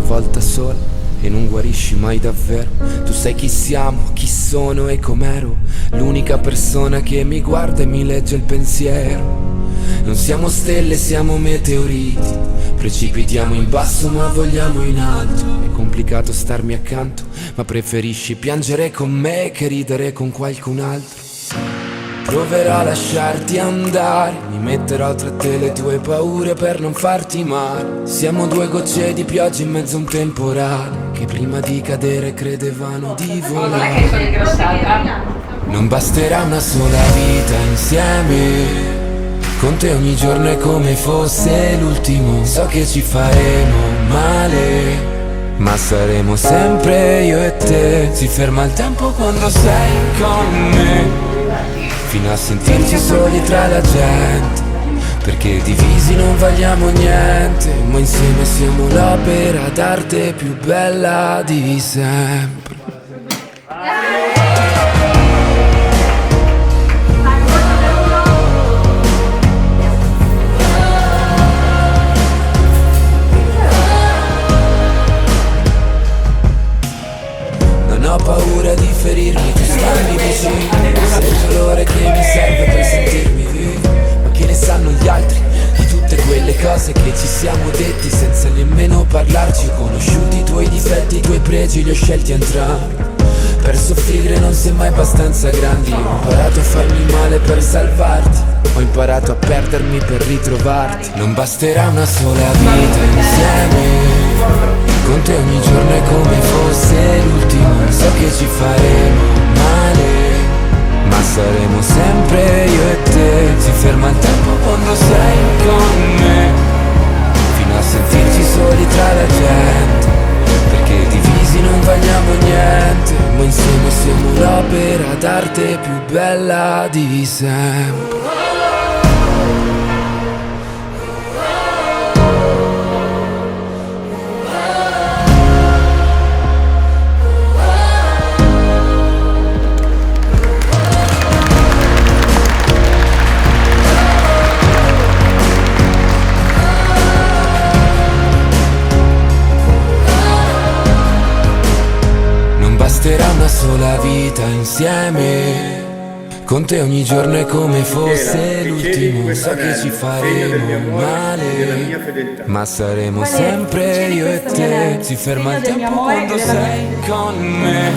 una volta sola e non guarisci mai davvero. Tu sai chi siamo, chi sono e com'ero, l'unica persona che mi guarda e mi legge il pensiero. Non siamo stelle, siamo meteoriti, precipitiamo in basso ma vogliamo in alto. È complicato starmi accanto, ma preferisci piangere con me che ridere con qualcun altro. Proverò a lasciarti andare, mi metterò tra te le tue paure per non farti male. Siamo due gocce di pioggia in mezzo a un temporale che prima di cadere credevano di volare. Non basterà una sola vita insieme, con te ogni giorno è come fosse l'ultimo. So che ci faremo male, ma saremo sempre io e te. Si ferma il tempo quando sei con me, fino a sentirci soli tra la gente, perché divisi non valiamo niente, ma insieme siamo l'opera d'arte più bella di sempre. Non ho paura di ferirmi, tu stammi vicino, sei il dolore che mi serve per sentirmi vivo. Ma che ne sanno gli altri di tutte quelle cose che ci siamo detti senza nemmeno parlarci? Ho conosciuto i tuoi difetti, i tuoi pregi, li ho scelti entrambi. Per soffrire non sei mai abbastanza grandi. Ho imparato a farmi male per salvarti, ho imparato a perdermi per ritrovarti. Non basterà una sola vita insieme, con te ogni giorno è come fosse l'ultimo. So che ci faremo male, ma saremo sempre io e te. Si ferma il tempo quando sei con me, fino a sentirci soli tra la gente, perché divisi non valiamo niente, ma insieme siamo l'opera d'arte più bella di sempre. Basterà una sola vita insieme, con te ogni giorno è come fosse l'ultimo. So che ci faremo male, ma saremo sempre io e te. Si ferma il tempo quando sei con me,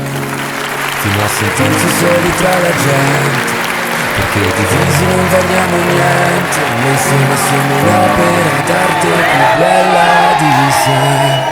fino a sentirci soli tra la gente, perché divisi non valiamo niente, ma insieme siamo l'opera d'arte più bella di sempre.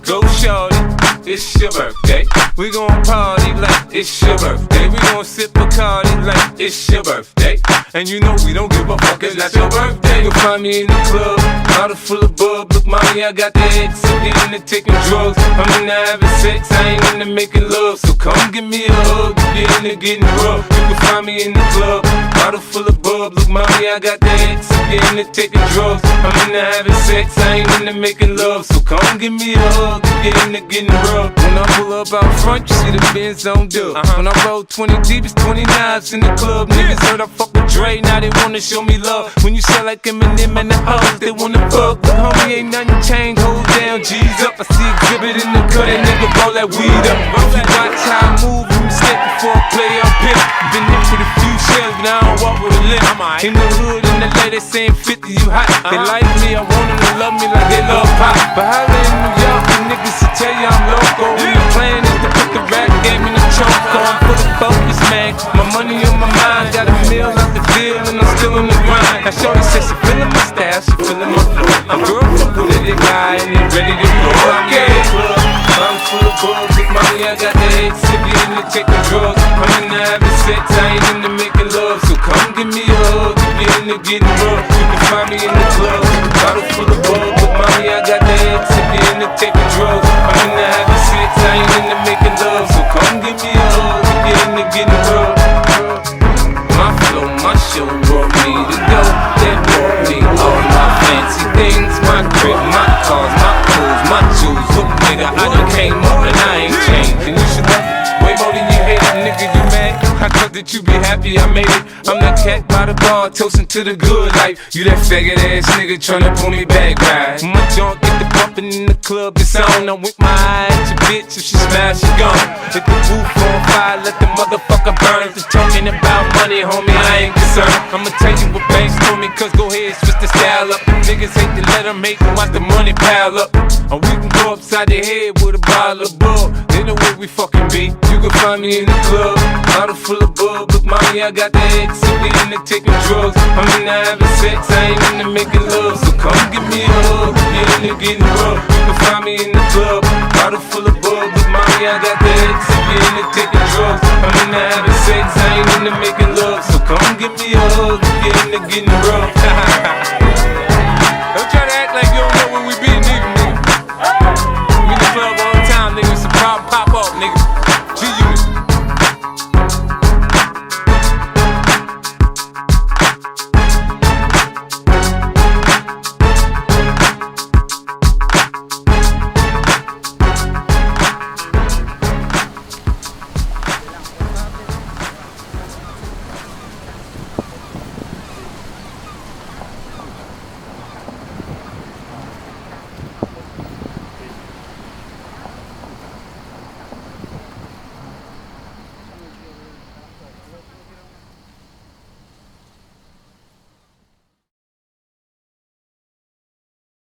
Go, shorty, it's your birthday. We gon' party like it's your birthday. We gon' sip Bacardi like it's your birthday. And you know we don't give a fuck, it's not your birthday. You'll find me in the club, bottle full of bub. Look, mommy, I got the X, I'm into taking drugs. I'm into having sex, I ain't into making love. So come give me a hug, if you're into getting rough. You can find me in the club, bottle full of bub. Look, mommy, I got the X, I'm into taking drugs. I'm into having sex, I ain't into making love. So come give me a hug, if you're into getting rough. When I pull up out front, you see the Benz on dub. When I roll 20 deep, it's 20 knives in the club. Niggas heard I fuck with Dre, now they wanna show me love. When you sell like Eminem and the hoes, they wanna fuck. But homie, ain't nothing changed, hold down, G's up. I see exhibit in the cut, that nigga roll that weed up. If you watch how I move, you mistake before I play up here. Been hit with a few shells, but I don't walk with a limp. In the hood, in the LA, they saying 50, you hot. They like me, I want them to love me like they love pop. But holla in New York, the niggas will tell you I'm loco. And the plan is to put the rap game in the trunk. I'm full of focus, man. My money on my mind, got a meal out the deal, and I'm still in the grind. Now shorty says she feeling my style, she feeling my flow. I'm girl from Bullet guy, and they ready to go. I'm in the club, I'm full of bugs. With mommy, I got the X, if you into taking drugs. I'm into having sex, I ain't into making love. So come give me a hug, if you're into getting rough. You can find me in the club, bottle full of bugs. With mommy, I got the X, if you're into taking drugs. I'm into having sex, I ain't into making love. So come give me a hug, if you're into getting rough. My flow, my show brought me to go. That brought me all my fancy things. My crib, my cars, my clothes, my jewels. Look, nigga, I by the bar, toasting to the good life. You that faggot ass nigga tryna pull me back, right? My junk get the bumpin' in the club, it's on. I'm with my eye at your bitch, if she smash, she gone. Let the roof on fire, let the motherfucker burn. If they're talking about money, homie, I ain't concerned. I'ma tell you what banks told me, cause go ahead, switch the style up. Niggas hate to let them make them watch the money pile up. Or we can go upside the head with a bottle of bug. They know where we fucking be. You can find me in the club, bottle full of bug. Look, mommy, I got the X, so we into taking drugs. I'm into having sex, I ain't into making love. So come give me a hug, get into getting rough. You can find me in the club, bottle full of bug. Look, mommy, I got the X, so we into taking drugs. I'm into having sex, I ain't into making love. So come give me a hug, get into getting rough.